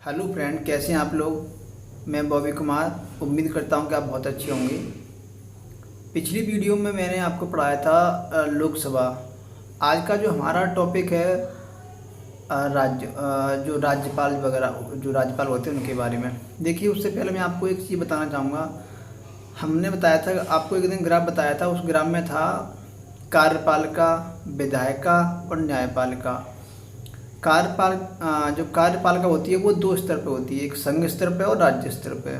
Hello friend, कैसे हैं आप लोग। मैं बॉबी कुमार। उम्मीद करता हूं कि आप बहुत अच्छे होंगे। पिछली वीडियो में मैंने आपको पढ़ाया था लोकसभा। आज का जो हमारा टॉपिक है जो राज्यपाल वगैरह जो राज्यपाल होते हैं उनके बारे में। देखिए, उससे पहले मैं आपको एक चीज़ बताना चाहूँगा। हमने बताया था आपको, एक दिन ग्राफ बताया था। उस ग्राफ में था कार्यपालिका, विधायिका और न्यायपालिका। जो कार्यपालिका होती है वो दो स्तर पे होती है, एक संघ स्तर पे और राज्य स्तर पे।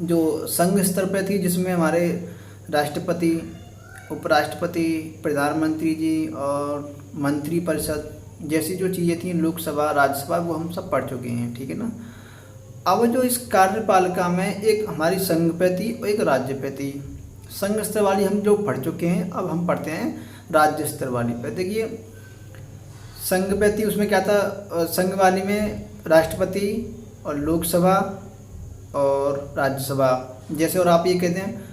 जो संघ स्तर पे थी, जिसमें हमारे राष्ट्रपति, उपराष्ट्रपति, प्रधानमंत्री जी और मंत्रिपरिषद जैसी जो चीज़ें थी, लोकसभा, राज्यसभा, वो हम सब पढ़ चुके हैं, ठीक है ना। अब जो इस कार्यपालिका में एक हमारी संघ पे थी और एक राज्य पे थी। संघ स्तर वाली हम जो पढ़ चुके हैं, अब हम पढ़ते हैं राज्य स्तर वाली पे। देखिए, संघ पे थी, उसमें क्या था, संघ वाली में राष्ट्रपति और लोकसभा और राज्यसभा जैसे। और आप ये कहते हैं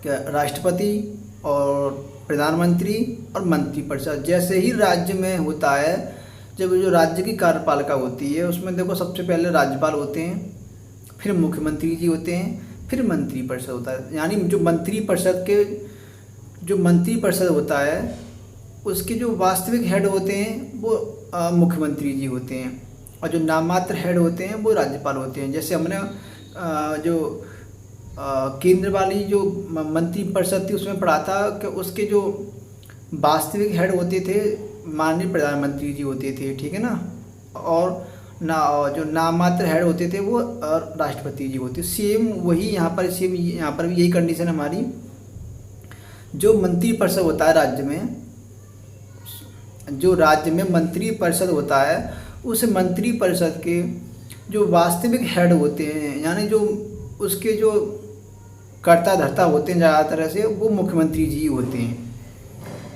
क्या, राष्ट्रपति और प्रधानमंत्री और मंत्रिपरिषद। जैसे ही राज्य में होता है, जब जो राज्य की कार्यपालिका होती है, उसमें देखो सबसे पहले राज्यपाल होते हैं, फिर मुख्यमंत्री जी होते हैं, फिर मंत्रिपरिषद होता है। यानी जो मंत्रिपरिषद होता है, उसके जो वास्तविक हेड होते हैं वो मुख्यमंत्री जी होते हैं, और जो नाममात्र हेड होते हैं वो राज्यपाल होते हैं। जैसे हमने केंद्र वाली जो मंत्रिपरिषद थी, उसमें पढ़ा था कि उसके जो वास्तविक हेड होते थे माननीय प्रधानमंत्री जी होते थे, ठीक है ना। और जो नाममात्र हेड होते थे वो राष्ट्रपति जी होते। सेम वही यहाँ पर भी यही कंडीशन हमारी। जो मंत्रिपरिषद होता है राज्य में मंत्रिपरिषद होता है, उस मंत्रिपरिषद के जो वास्तविक हेड होते हैं, यानी जो उसके जो कर्ता धर्ता होते हैं ज़्यादातर से, वो मुख्यमंत्री जी होते हैं,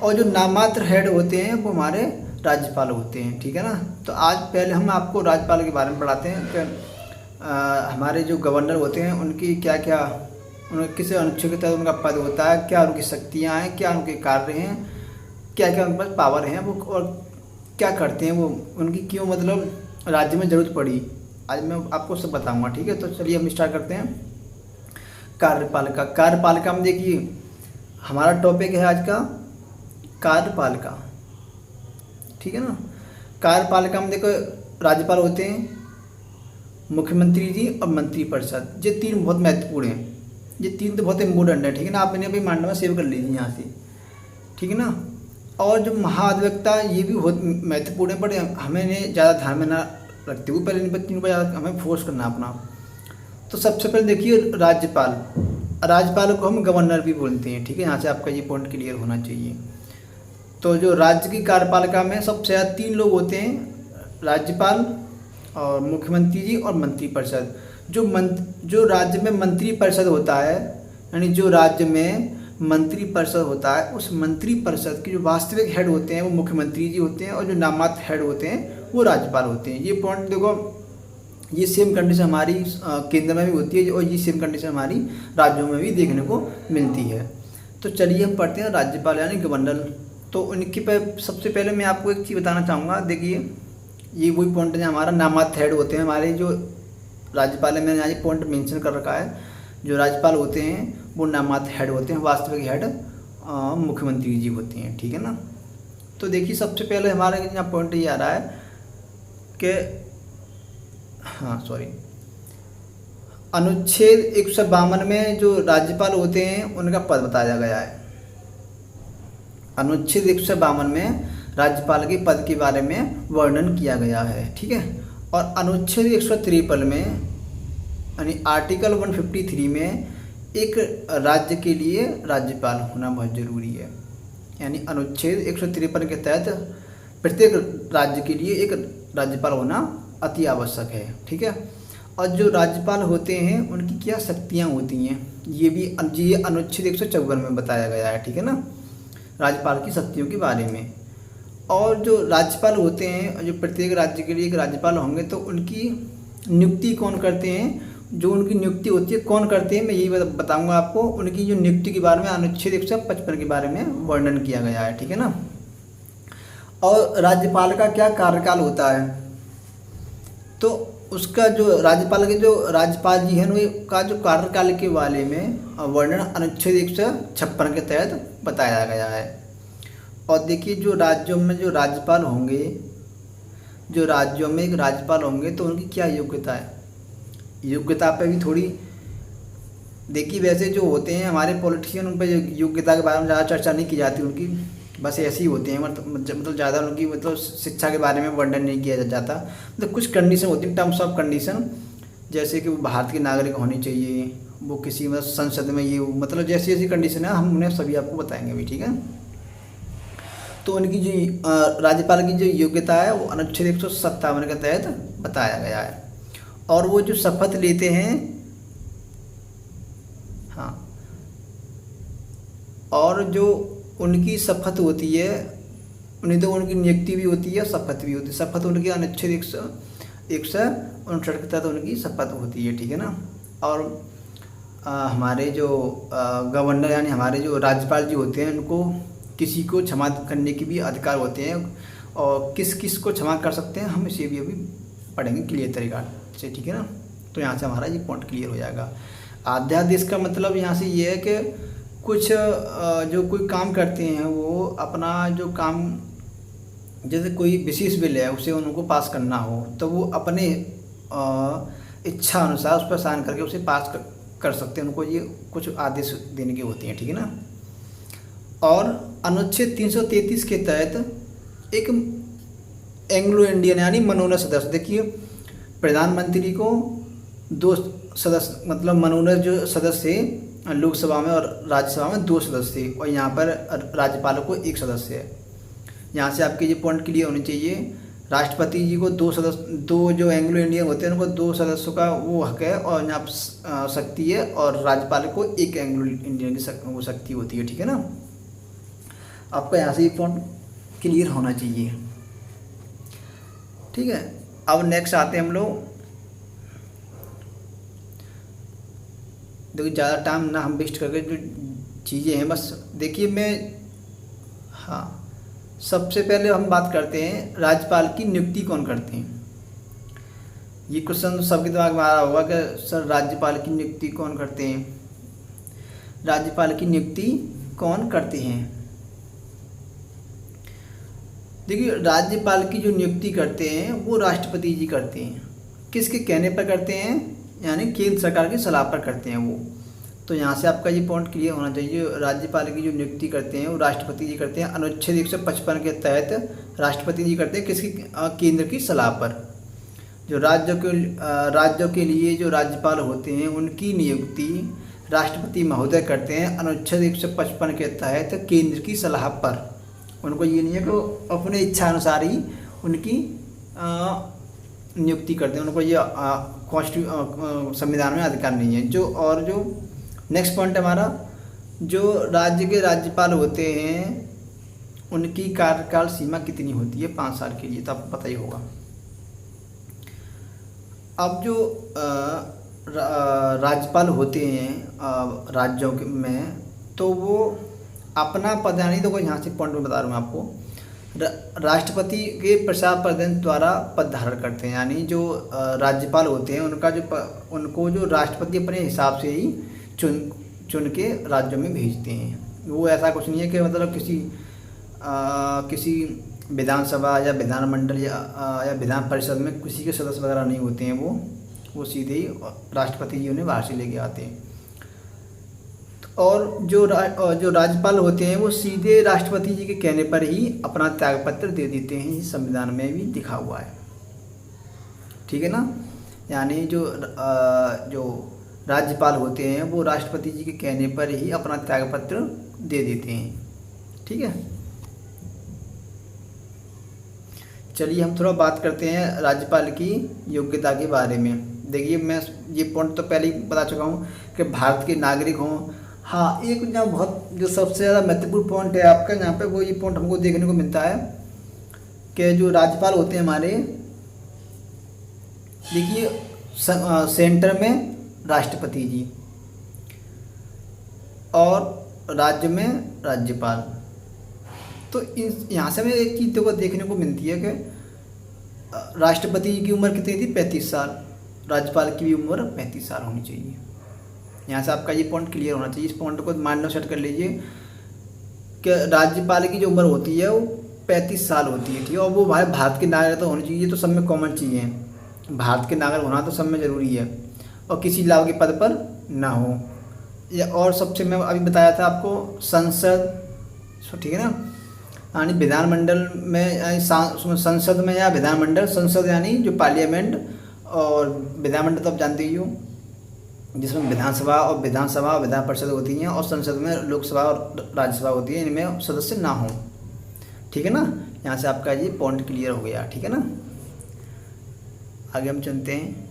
और जो नाममात्र हेड होते हैं वो हमारे राज्यपाल होते हैं, ठीक है ना। तो आज पहले हम आपको राज्यपाल के बारे में पढ़ाते हैं कि हमारे जो गवर्नर होते हैं उनकी क्या क्या, किस अनुच्छेद के तहत उनका पद होता है, क्या उनकी शक्तियाँ हैं, क्या उनके कार्य हैं, क्या क्या उनके पास पावर हैं वो, और क्या करते हैं वो, उनकी क्यों मतलब राज्य में ज़रूरत पड़ी। आज मैं आपको सब बताऊंगा, ठीक है। तो चलिए हम स्टार्ट करते हैं। कार्यपालिका में देखिए, हमारा टॉपिक है आज का कार्यपालिका, ठीक है ना। कार्यपालिका में देखो, राज्यपाल होते हैं, मुख्यमंत्री जी और मंत्रिपरिषद। ये तीन बहुत महत्वपूर्ण हैं। ये तीन तो बहुत इम्पोर्टेंट है, ठीक है ना। आप इन्हें भी माइंड में सेव कर लीजिए यहाँ से, ठीक है ना। और जो महाधिवक्ता, ये भी बहुत महत्वपूर्ण है, बट हमें इन्हें ज़्यादा ध्यान में ना रखते हुए पहले इन तीनों पर ज़्यादा हमें फोर्स करना अपना। तो सबसे पहले देखिए राज्यपाल को हम गवर्नर भी बोलते हैं, ठीक है। यहाँ से आपका ये पॉइंट क्लियर होना चाहिए। तो जो राज्य की कार्यपालिका में सबसे ज़्यादा तीन लोग होते हैं, राज्यपाल और मुख्यमंत्री जी और मंत्रिपरिषद। जो राज्य में मंत्रिपरिषद होता है, यानी जो राज्य में मंत्रिपरिषद होता है, उस मंत्रिपरिषद के जो वास्तविक हेड होते हैं वो मुख्यमंत्री जी होते हैं, और जो नाममात्र हेड होते हैं वो राज्यपाल होते हैं। ये पॉइंट देखो, ये सेम कंडीशन हमारी केंद्र में भी होती है, और ये सेम कंडीशन हमारी राज्यों में भी देखने को मिलती है। तो चलिए हम पढ़ते हैं राज्यपाल यानी गवर्नर। तो उनके पे सबसे पहले मैं आपको एक चीज़ बताना चाहूँगा। देखिए, ये वही पॉइंट है, हमारा नाममात्र हेड होते हैं हमारे जो राज्यपाल है। मैंने यहाँ पॉइंट मेंशन कर रखा है। जो राज्यपाल होते हैं वो नाममात्र हेड होते हैं, वास्तविक हेड मुख्यमंत्री जी होते हैं, ठीक है ना। तो देखिए, सबसे पहले हमारे यहाँ पॉइंट ये आ रहा है कि अनुच्छेद 152 में जो राज्यपाल होते हैं उनका पद बताया गया है। अनुच्छेद 152 में राज्यपाल के पद के बारे में वर्णन किया गया है, ठीक है। और अनुच्छेद 153 में, यानी आर्टिकल 153 में, एक राज्य के लिए राज्यपाल होना बहुत ज़रूरी है। यानी अनुच्छेद 153 के तहत प्रत्येक राज्य के लिए एक राज्यपाल होना अति आवश्यक है, ठीक है। और जो राज्यपाल होते हैं उनकी क्या शक्तियाँ होती हैं, ये अनुच्छेद 154 में बताया गया है, ठीक है ना, राज्यपाल की शक्तियों के बारे में। और जो राज्यपाल होते हैं, जो प्रत्येक राज्य के लिए एक राज्यपाल होंगे, तो उनकी नियुक्ति कौन करते हैं, जो उनकी नियुक्ति होती है कौन करते हैं, मैं यही बताऊंगा आपको। उनकी जो नियुक्ति के बारे में अनुच्छेद 155 के बारे में वर्णन किया गया है, ठीक है ना। और राज्यपाल का क्या कार्यकाल होता है, तो उसका जो राज्यपाल के जो राज्यपाल जी हैं वो का जो कार्यकाल के बारे में वर्णन अनुच्छेद 156 के तहत बताया गया है। और देखिए जो राज्यों में जो राज्यपाल होंगे, जो राज्यों में एक राज्यपाल होंगे तो उनकी क्या योग्यता है, योग्यता पे भी थोड़ी देखिए, वैसे जो होते हैं हमारे पॉलिटिशियन उन पर योग्यता के बारे में ज़्यादा चर्चा नहीं की जाती उनकी, बस ऐसे ही होते हैं, मतलब ज़्यादा उनकी मतलब शिक्षा के बारे में वर्णन नहीं किया जाता। मतलब कुछ कंडीशन होती है, टर्म्स ऑफ कंडीशन, जैसे कि वो भारत के नागरिक होनी चाहिए, वो किसी मतलब संसद में ये मतलब जैसी जैसी कंडीशन है हम उन्हें सभी आपको बताएंगे भी, ठीक है। तो उनकी जो राज्यपाल की जो योग्यता है वो अनुच्छेद 157 के तहत बताया गया है। और वो जो शपथ लेते हैं, हाँ, और जो उनकी शपथ होती है, उन्हें तो उनकी नियुक्ति भी होती है, शपथ भी होती है। शपथ उनकी अनुच्छेद 159 के तहत उनकी शपथ होती है, ठीक है ना। और हमारे जो गवर्नर यानी हमारे जो राज्यपाल जी होते हैं उनको किसी को क्षमा करने के भी अधिकार होते हैं, और किस किस को क्षमा कर सकते हैं हम इसे भी अभी पढ़ेंगे क्लियर तरीका से, ठीक है ना। तो यहाँ से हमारा ये पॉइंट क्लियर हो जाएगा। अध्यादेश का मतलब यहाँ से ये है कि कुछ जो कोई काम करते हैं वो अपना जो काम, जैसे कोई विशेष बिल है उसे उनको पास करना हो तो वो अपने इच्छा अनुसार उस पर साइन करके उसे पास कर सकते हैं, उनको ये कुछ आदेश देने की होती हैं, ठीक है ना। और अनुच्छेद 333 के तहत एक एंग्लो इंडियन यानी मनोनयन सदस्य, देखिए प्रधानमंत्री को 2 सदस्य मतलब मनोनयन जो सदस्य लोकसभा में और राज्यसभा में 2 सदस्य, और यहाँ पर राज्यपाल को 1 सदस्य है। यहाँ से आपके ये पॉइंट क्लियर होने चाहिए। राष्ट्रपति जी को 2 सदस्य, 2 जो एंग्लो इंडियन होते हैं उनको 2 सदस्यों का वो हक है और यहाँ शक्ति है, और राज्यपाल को 1 एंग्लो इंडियन की वो शक्ति होती है, ठीक है ना। आपका यहाँ से ये पॉइंट क्लियर होना चाहिए, ठीक है। अब नेक्स्ट आते हैं हम लोग, देखिए ज़्यादा टाइम ना हम वेस्ट करके जो चीज़ें हैं बस देखिए मैं, हाँ, सबसे पहले हम बात करते हैं राज्यपाल की नियुक्ति कौन करते हैं। ये क्वेश्चन सबके दिमाग में आ रहा होगा कि सर राज्यपाल की नियुक्ति कौन करते हैं, राज्यपाल की नियुक्ति कौन करते हैं। देखिए राज्यपाल की जो नियुक्ति करते हैं वो राष्ट्रपति जी करते हैं। किसके कहने पर करते हैं, यानी केंद्र सरकार की सलाह पर करते हैं वो। तो यहाँ से आपका ये पॉइंट क्लियर होना चाहिए। राज्यपाल की जो नियुक्ति करते हैं वो राष्ट्रपति जी करते हैं। अनुच्छेद 155 के तहत राष्ट्रपति जी करते हैं किसकी, केंद्र की सलाह पर। जो राज्यों के लिए जो राज्यपाल होते हैं उनकी नियुक्ति राष्ट्रपति महोदय करते हैं अनुच्छेद 155 के तहत केंद्र की सलाह पर। उनको ये नहीं है कि अपने इच्छा अनुसार ही उनकी नियुक्ति करते हैं, उनको ये संविधान में अधिकार नहीं है। जो नेक्स्ट पॉइंट हमारा, जो राज्य के राज्यपाल होते हैं उनकी कार्यकाल सीमा कितनी होती है, 5 साल के लिए, तो आपको पता ही होगा। अब जो राज्यपाल होते हैं राज्यों में, तो वो अपना पद, यानी तो यहाँ से पॉइंट में बता रहा हूँ आपको, राष्ट्रपति के प्रसाद प्रदान द्वारा पद धारण करते हैं। यानी जो राज्यपाल होते हैं उनको जो राष्ट्रपति अपने हिसाब से ही चुन के राज्यों में भेजते हैं। वो ऐसा कुछ नहीं है कि मतलब किसी विधानसभा या विधानमंडल या विधान परिषद में किसी के सदस्य वगैरह नहीं होते हैं। वो सीधे ही राष्ट्रपति जी उन्हें बाहर से लेके आते हैं। और जो राज्यपाल होते हैं वो सीधे राष्ट्रपति जी के कहने पर ही अपना त्यागपत्र दे देते हैं। इस संविधान में भी लिखा हुआ है, ठीक है ना। यानी जो राज्यपाल होते हैं वो राष्ट्रपति जी के कहने पर ही अपना त्यागपत्र दे देते हैं, ठीक है। चलिए हम थोड़ा बात करते हैं राज्यपाल की योग्यता के बारे में। देखिए मैं ये पॉइंट तो पहले ही बता चुका हूँ कि भारत के नागरिक हों। हाँ, एक यहाँ बहुत जो सबसे ज़्यादा महत्वपूर्ण पॉइंट है आपका यहाँ पे, वो ये पॉइंट हमको देखने को मिलता है कि जो राज्यपाल होते हैं हमारे, देखिए सेंटर में राष्ट्रपति जी और राज्य में राज्यपाल। तो यहाँ से हमें एक चीज़ को देखने को मिलती है कि राष्ट्रपति की उम्र कितनी थी? 35 साल। राज्यपाल की भी उम्र 35 साल होनी चाहिए। यहाँ से आपका ये पॉइंट क्लियर होना चाहिए। इस पॉइंट को माइंड में सेट कर लीजिए कि राज्यपाल की जो उम्र होती है वो 35 साल होती है, ठीक है। और वो भाई भारत के नागरिक तो होनी चाहिए, तो सब में कॉमन चीज़ है। भारत के नागरिक होना तो सब में ज़रूरी है, और किसी लाभ के पद पर ना हो। या और सबसे मैं अभी बताया था आपको संसद, ठीक है ना, यानी विधानमंडल में, यानी संसद में या विधानमंडल। संसद यानी जो पार्लियामेंट, और विधानमंडल तो आप जानते ही हो जिसमें विधानसभा और विधान परिषद होती हैं, और संसद में लोकसभा और राज्यसभा होती है, इनमें सदस्य ना हो, ठीक है ना। यहाँ से आपका ये पॉइंट क्लियर हो गया, ठीक है ना। आगे हम चलते हैं।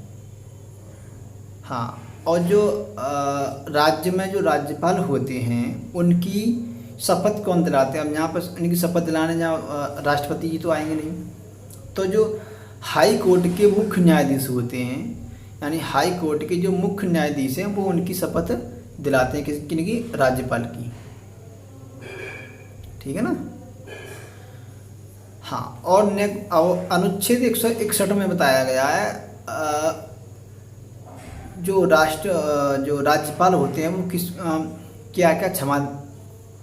हाँ, और जो राज्य में जो राज्यपाल होते हैं उनकी शपथ कौन दिलाते हैं? अब यहाँ पर इनकी शपथ दिलाने जहाँ राष्ट्रपति जी तो आएंगे नहीं, तो जो हाई कोर्ट के मुख्य न्यायाधीश होते हैं, यानी हाई कोर्ट के जो मुख्य न्यायाधीश हैं, वो उनकी शपथ दिलाते हैं किनकी? राज्यपाल की, ठीक है ना। हाँ, और अनुच्छेद 161 में बताया गया है जो राज्यपाल होते हैं वो क्या क्या क्षमा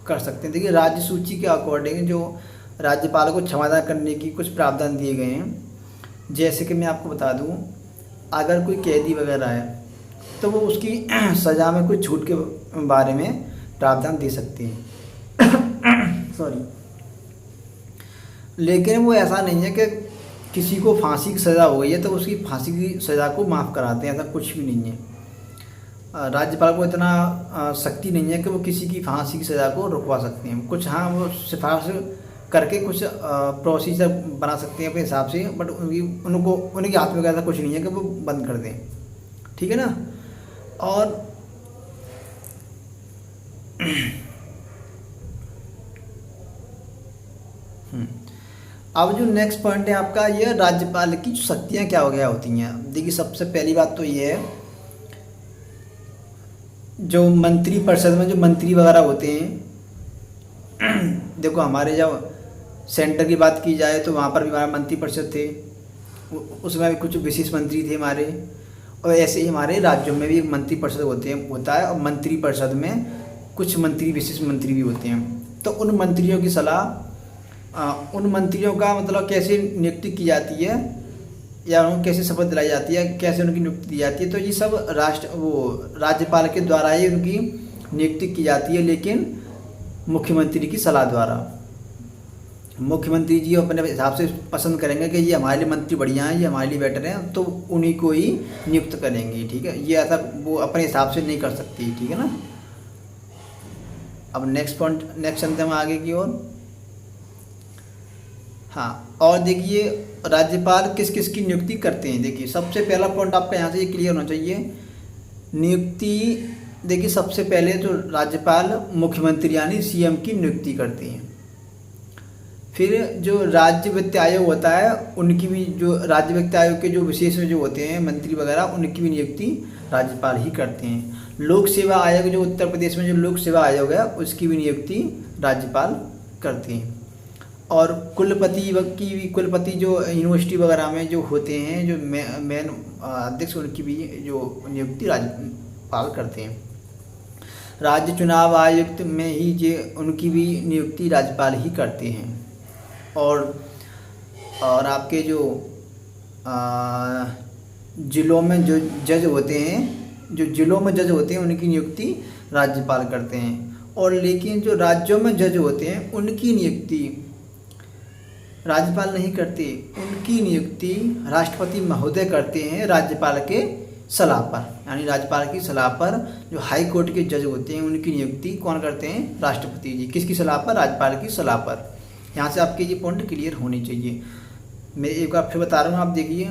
कर सकते हैं। देखिए, राज्य सूची के अकॉर्डिंग जो राज्यपाल को क्षमादान करने की कुछ प्रावधान दिए गए हैं। जैसे कि मैं आपको बता दूं, अगर कोई कैदी वगैरह है तो वो उसकी सज़ा में कुछ छूट के बारे में प्रावधान दे सकते हैं सॉरी। लेकिन वो ऐसा नहीं है कि किसी को फांसी की सज़ा हो गई है तो उसकी फांसी की सज़ा को माफ़ कराते हैं, ऐसा कुछ भी नहीं है। राज्यपाल को इतना शक्ति नहीं है कि वो किसी की फांसी की सज़ा को रुकवा सकते हैं। कुछ हाँ, वो सिफारिश करके कुछ प्रोसीजर बना सकते हैं अपने हिसाब से, बट उनके हाथ में ऐसा कुछ नहीं है कि वो बंद कर दें, ठीक है ना। और अब जो नेक्स्ट पॉइंट है आपका, ये राज्यपाल की शक्तियाँ क्या वगैरह होती हैं। देखिए, सबसे पहली बात तो ये है, जो मंत्री परिषद में जो मंत्री वगैरह होते हैं देखो, हमारे जब सेंटर की बात की जाए तो वहाँ पर भी हमारा मंत्री परिषद थे, उसमें भी कुछ विशेष मंत्री थे हमारे, और ऐसे ही हमारे राज्यों में भी एक मंत्री परिषद होता है, और मंत्री परिषद में कुछ मंत्री विशेष मंत्री भी होते हैं। तो उन मंत्रियों की सलाह, उन मंत्रियों का मतलब कैसे नियुक्ति की जाती है या उनको कैसे शपथ दिलाई जाती है, कैसे उनकी नियुक्ति दी जाती है, तो ये सब राज्यपाल के द्वारा ही उनकी नियुक्ति की जाती है, लेकिन मुख्यमंत्री की सलाह द्वारा। मुख्यमंत्री जी अपने हिसाब से पसंद करेंगे कि ये हमारे लिए मंत्री बढ़िया हैं, ये हमारे लिए बेटर हैं, तो उन्हीं को ही नियुक्त करेंगे, ठीक है। ये ऐसा वो अपने हिसाब से नहीं कर सकती, ठीक है ना। अब नेक्स्ट चलते हम आगे की ओर। हाँ, और देखिए राज्यपाल किस किस की नियुक्ति करते हैं। देखिए, सबसे पहला पॉइंट आपका यहाँ से ये क्लियर होना चाहिए, नियुक्ति। देखिए, सबसे पहले तो राज्यपाल मुख्यमंत्री यानी सीएम की नियुक्ति करते हैं। फिर जो राज्य वित्त आयोग होता है उनकी भी, जो राज्य वित्त आयोग के जो विशेष जो होते हैं मंत्री वगैरह, उनकी भी नियुक्ति राज्यपाल ही करते हैं। लोक सेवा आयोग, जो उत्तर प्रदेश में जो लोक सेवा आयोग है, उसकी भी नियुक्ति राज्यपाल करते हैं। और कुलपति जो यूनिवर्सिटी वगैरह में जो होते हैं, जो मेन अध्यक्ष, उनकी भी जो नियुक्ति राज्यपाल करते हैं। राज्य चुनाव आयुक्त में ही ये उनकी भी नियुक्ति राज्यपाल ही करते हैं। और आपके जो जिलों में जो जज होते हैं, उनकी नियुक्ति राज्यपाल करते हैं। और लेकिन जो राज्यों में जज होते हैं उनकी नियुक्ति राज्यपाल नहीं करते, उनकी नियुक्ति राष्ट्रपति महोदय करते हैं राज्यपाल के सलाह पर। यानी राज्यपाल की सलाह पर जो हाई कोर्ट के जज होते हैं उनकी नियुक्ति कौन करते हैं? राष्ट्रपति जी। किसकी सलाह पर? राज्यपाल की सलाह पर। यहाँ से आपके ये पॉइंट क्लियर होनी चाहिए। मैं एक बार फिर बता रहा हूँ, आप देखिए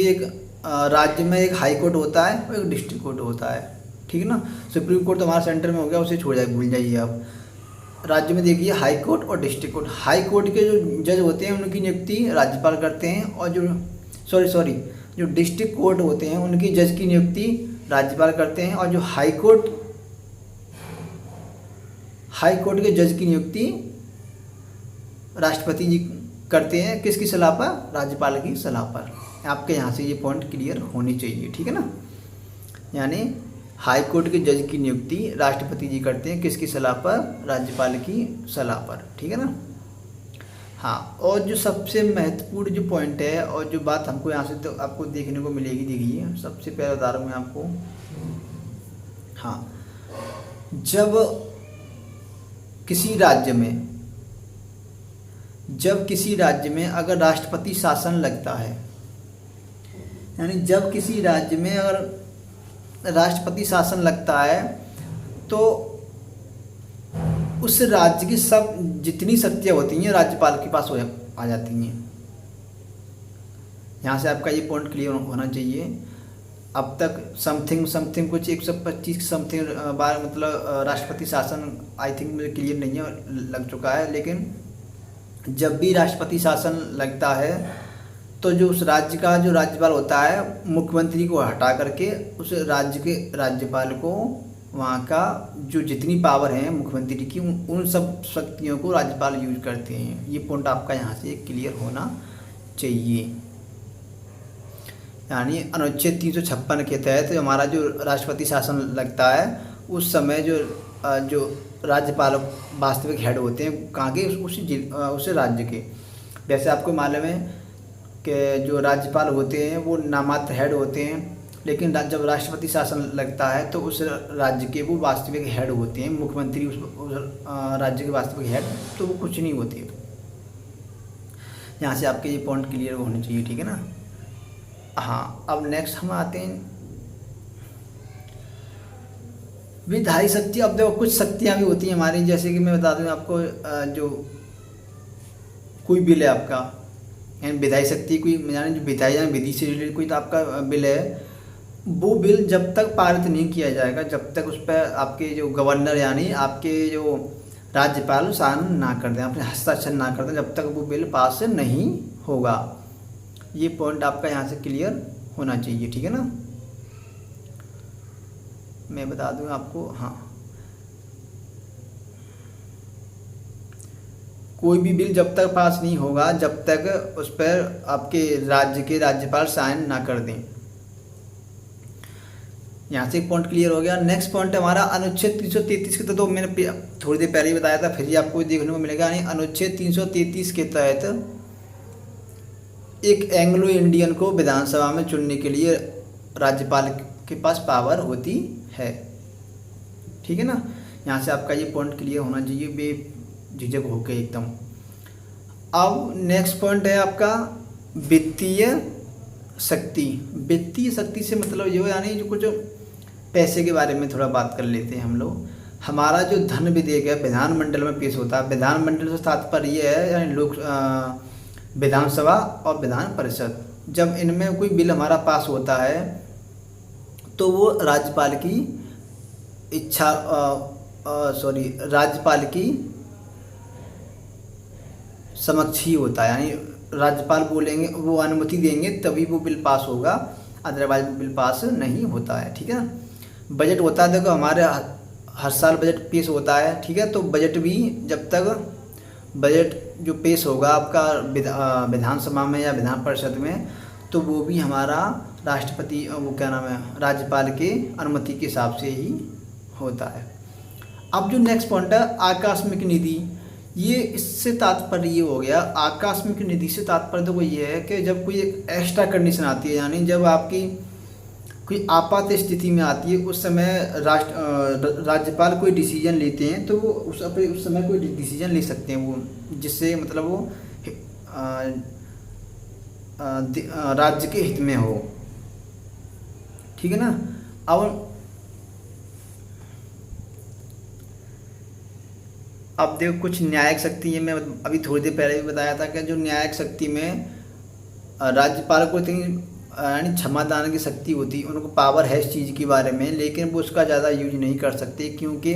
एक राज्य में एक हाई कोर्ट होता है और एक डिस्ट्रिक्ट कोर्ट होता है, ठीक है ना। सुप्रीम कोर्ट तो हमारा सेंटर में हो गया, उसे भूल जाइए आप। राज्य में देखिए हाई कोर्ट और डिस्ट्रिक्ट कोर्ट। हाई कोर्ट के जो जज होते हैं उनकी नियुक्ति राज्यपाल करते हैं, और जो डिस्ट्रिक्ट कोर्ट होते हैं उनकी जज की नियुक्ति राज्यपाल करते हैं, और जो हाई कोर्ट के जज की नियुक्ति राष्ट्रपति जी करते हैं किसकी सलाह पर? राज्यपाल की सलाह पर। आपके यहाँ से ये पॉइंट क्लियर होनी चाहिए, ठीक है ना। यानी हाई कोर्ट के जज की नियुक्ति राष्ट्रपति जी करते हैं किसकी सलाह पर? राज्यपाल की सलाह पर, ठीक है ना। हाँ, और जो सबसे महत्वपूर्ण जो पॉइंट है और जो बात हमको यहाँ से तो आपको देखने को मिलेगी, देखिए सबसे पहले बता रहा हूँ मैं आपको। हाँ, जब किसी राज्य में अगर राष्ट्रपति शासन लगता है, यानी जब किसी राज्य में अगर राष्ट्रपति शासन लगता है तो उस राज्य की सब जितनी शक्तियाँ होती हैं राज्यपाल के पास आ जाती हैं। यहाँ से आपका ये पॉइंट क्लियर होना चाहिए। अब तक समथिंग कुछ 125 समथिंग बार मतलब राष्ट्रपति शासन आई थिंक मुझे क्लियर नहीं है, लग चुका है। लेकिन जब भी राष्ट्रपति शासन लगता है तो जो उस राज्य का जो राज्यपाल होता है, मुख्यमंत्री को हटा करके उस राज्य के राज्यपाल को वहाँ का जो जितनी पावर है मुख्यमंत्री की उन सब शक्तियों को राज्यपाल यूज करते हैं। ये पॉइंट आपका यहाँ से क्लियर होना चाहिए। यानी अनुच्छेद 356 के तहत हमारा जो राष्ट्रपति शासन लगता है उस समय जो राज्यपाल वास्तविक हेड होते हैं कहाँ के? उस राज्य के। वैसे आपको मालूम है कि जो राज्यपाल होते हैं वो नामात्र हेड होते हैं, लेकिन जब राष्ट्रपति शासन लगता है तो उस राज्य के वो वास्तविक हेड होते हैं। मुख्यमंत्री उस राज्य के वास्तविक हेड तो वो कुछ नहीं होते। यहाँ से आपके ये पॉइंट क्लियर होने चाहिए, ठीक है ना। हाँ, अब नेक्स्ट हम आते हैं विधायी शक्ति। अब देखो कुछ शक्तियाँ भी होती हैं हमारी, जैसे कि मैं बता दूँ आपको, जो कोई बिल है आपका, यानी विधायी शक्ति कोई, यानी जो विधायी यानी विधि से रिलेटेड कोई तो आपका बिल है, वो बिल जब तक पारित नहीं किया जाएगा, जब तक उस पर आपके जो गवर्नर यानी आपके जो राज्यपाल साइन ना कर दें, अपने हस्ताक्षर ना कर दें, जब तक वो बिल पास नहीं होगा। ये पॉइंट आपका यहाँ से क्लियर होना चाहिए, ठीक है ना। मैं बता दूं आपको, हाँ, कोई भी बिल जब तक पास नहीं होगा जब तक उस पर आपके राज्य के राज्यपाल साइन ना कर दें। यहाँ से एक पॉइंट क्लियर हो गया। नेक्स्ट पॉइंट है हमारा अनुच्छेद 333 के तहत, तो मैंने थोड़ी देर पहले ही बताया था, फिर ही आपको देखने को मिलेगा। यानी अनुच्छेद 333 के तहत एक एंग्लो इंडियन को विधानसभा में चुनने के लिए राज्यपाल के पास पावर होती है, ठीक है ना। यहाँ से आपका ये पॉइंट क्लियर होना चाहिए बेझिझक होकर एकदम। अब नेक्स्ट पॉइंट है आपका वित्तीय शक्ति। वित्तीय शक्ति से मतलब ये यानी जो कुछ पैसे के बारे में थोड़ा बात कर लेते हैं हम लोग। हमारा जो धन विधेयक है विधानमंडल में पेश होता है। विधानमंडल से तात्पर्य ये है यानी लोक विधानसभा और विधान परिषद। जब इनमें कोई बिल हमारा पास होता है तो वो राज्यपाल की इच्छा राज्यपाल की समक्ष ही होता है। यानी राज्यपाल बोलेंगे, वो अनुमति देंगे तभी वो बिल पास होगा, अदरवाइज वो बिल पास नहीं होता है, ठीक है ना। बजट होता है, देखो हमारे हर साल बजट पेश होता है, ठीक है। तो बजट भी जब तक बजट जो पेश होगा आपका विधानसभा में या विधान परिषद में, तो वो भी हमारा राष्ट्रपति वो क्या नाम है राज्यपाल के अनुमति के हिसाब से ही होता है। अब जो नेक्स्ट पॉइंट है आकस्मिक निधि, ये इससे तात्पर्य ये हो गया, आकस्मिक निधि से तात्पर्य तो ये है कि जब कोई एक एक्स्ट्रा कंडीशन आती है, यानी जब आपकी कोई आपात स्थिति में आती है, उस समय राज्यपाल कोई डिसीजन लेते हैं तो वो उस समय कोई डिसीजन ले सकते हैं वो, जिससे मतलब वो राज्य के हित में हो, ठीक है ना। अब देखो कुछ न्यायिक शक्ति, ये मैं अभी थोड़ी देर पहले भी बताया था कि जो न्यायिक शक्ति में राज्यपाल को इतनी यानी क्षमादान की शक्ति होती, उनको पावर है इस चीज़ के बारे में, लेकिन वो उसका ज़्यादा यूज नहीं कर सकते क्योंकि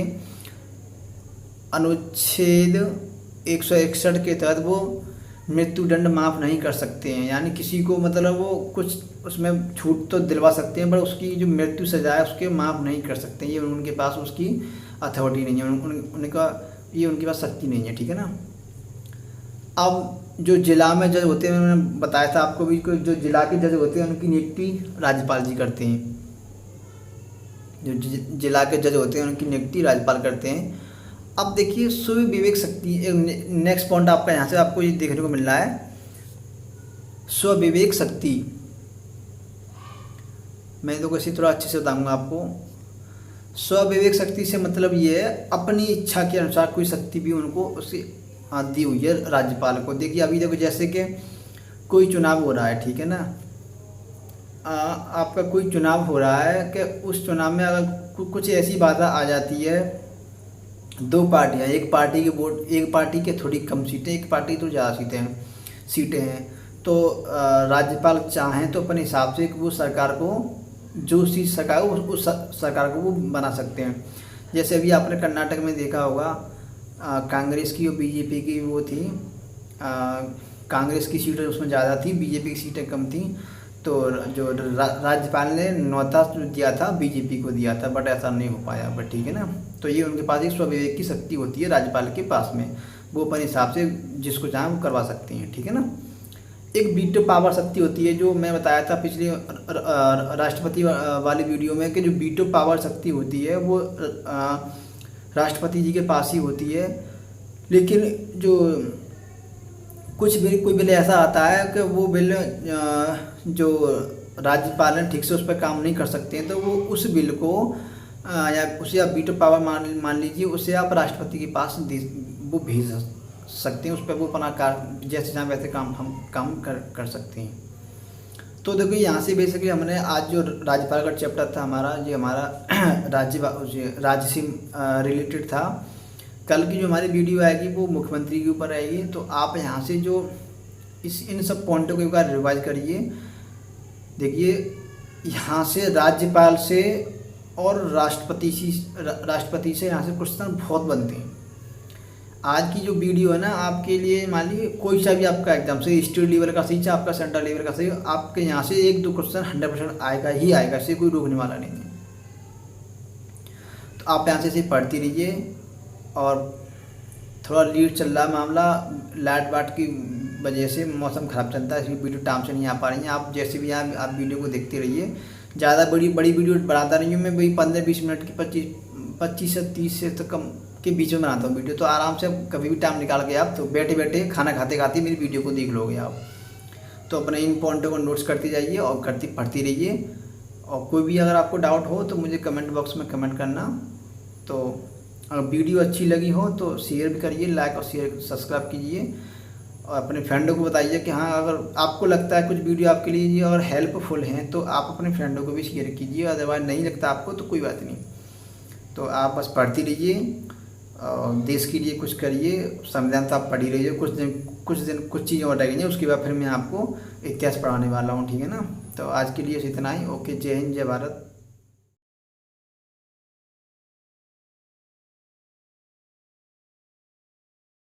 अनुच्छेद 161 के तहत वो मृत्युदंड माफ़ नहीं कर सकते हैं। यानी किसी को मतलब वो कुछ उसमें छूट तो दिलवा सकते हैं पर उसकी जो मृत्यु सजा है उसके माफ़ नहीं कर सकते। ये उनके पास उसकी अथॉरिटी नहीं है, उनका ये उनके पास शक्ति नहीं है, ठीक है ना। अब जो जिला में जज होते हैं, उन्होंने बताया था आपको भी, जो जिला के जज होते हैं उनकी नियुक्ति राज्यपाल जी करते हैं। जो जिला के जज होते हैं उनकी नियुक्ति राज्यपाल करते हैं। अब देखिए स्वविवेक शक्ति, नेक्स्ट पॉइंट आपका यहाँ से आपको ये देखने को मिल रहा है, स्वविवेक शक्ति। मैं तो कैसे थोड़ा अच्छे से बताऊंगा आपको। स्वविवेक शक्ति से मतलब ये है अपनी इच्छा के अनुसार कोई शक्ति भी उनको उससे दी हुई है राज्यपाल को। देखिए अभी देखो जैसे कि कोई चुनाव हो रहा है, ठीक है ना, आपका कोई चुनाव हो रहा है कि उस चुनाव में अगर कुछ ऐसी बाधा आ जाती है, दो पार्टियां, एक पार्टी के वोट, एक पार्टी के थोड़ी कम सीटें, एक पार्टी तो ज़्यादा सीटें हैं, तो राज्यपाल चाहें तो अपने हिसाब से वो सरकार को, जो सी सरकार उस सरकार को वो बना सकते हैं। जैसे अभी आपने कर्नाटक में देखा होगा, कांग्रेस की और बीजेपी की वो थी, कांग्रेस की सीटें उसमें ज़्यादा थी, बीजेपी की सीटें कम थी, तो जो राज्यपाल ने न्योता दिया था बीजेपी को दिया था, बट ऐसा नहीं हो पाया। बट ठीक है ना, तो ये उनके पास एक स्वविवेक की शक्ति होती है राज्यपाल के पास में, वो अपने हिसाब से जिसको चाहें वो करवा सकती हैं, ठीक है ना। एक वीटो पावर शक्ति होती है, जो मैं बताया था पिछले राष्ट्रपति वाली वीडियो में, कि जो वीटो पावर शक्ति होती है वो राष्ट्रपति जी के पास ही होती है। लेकिन जो कुछ बिल, कोई बिल ऐसा आता है कि वो बिल जो राज्यपाल ठीक से उस पर काम नहीं कर सकते हैं, तो वो उस बिल को या उसे आप वीटो पावर मान लीजिए, उसे आप राष्ट्रपति के पास वो भेज सकते हैं, उस पर वो अपना कार्य जैसे चाहें वैसे काम कर सकते हैं। तो देखो यहाँ से बेसिकली हमने आज जो राज्यपाल का चैप्टर था हमारा, ये हमारा राज्य से रिलेटेड था। कल की जो हमारी वीडियो आएगी वो मुख्यमंत्री के ऊपर आएगी, तो आप यहाँ से जो इन सब पॉइंटों को एक बार रिवाइज करिए। देखिए यहाँ से राज्यपाल से और राष्ट्रपति से यहाँ से क्वेश्चन बहुत बनते हैं। आज की जो वीडियो है ना, आपके लिए मान लीजिए कोई सा भी आपका एग्जाम से स्टेट लेवल का सही, चाहे आपका सेंट्रल लेवल का सही, आपके यहाँ से 1-2 क्वेश्चन 100% आएगा ही आएगा, इससे कोई रोकने वाला नहीं है। तो आप यहाँ से पढ़ती रहिए। और थोड़ा लीड चल रहा मामला, लाइट वाट की वजह से मौसम ख़राब चलता है, इसलिए वीडियो टाइम से नहीं आ पा रही हैं। आप जैसे भी यहाँ आप वीडियो को देखते रहिए, ज़्यादा बड़ी वीडियो बनाता नहीं हूँ मैं, वही 15-20 मिनट की 25 से 30 से तो कम के बीच में बनाता हूँ वीडियो। तो आराम से कभी भी टाइम निकाल के आप तो बैठे बैठे खाना खाते खाते मेरी वीडियो को देख लोगे आप। तो अपने इन पॉइंटों को नोट्स करती जाइए और पढ़ती रहिए। और कोई भी अगर आपको डाउट हो तो मुझे कमेंट बॉक्स में कमेंट करना। तो अगर वीडियो अच्छी लगी हो तो शेयर भी करिए, लाइक और शेयर सब्सक्राइब कीजिए, और अपने फ्रेंडों को बताइए कि हाँ, अगर आपको लगता है कुछ वीडियो आपके लिए और हेल्पफुल हैं तो आप अपने फ्रेंडों को भी शेयर कीजिए। अदरवाइज नहीं लगता आपको तो कोई बात नहीं। तो आप बस पढ़ती रहिए और देश के लिए कुछ करिए। संविधान तो आप पढ़ ही रहिए, कुछ चीज़ें और रहेंगी, उसके बाद फिर मैं आपको इतिहास पढ़ाने वाला हूँ, ठीक है ना। तो आज के लिए इतना ही। ओके, जय हिंद, जय भारत।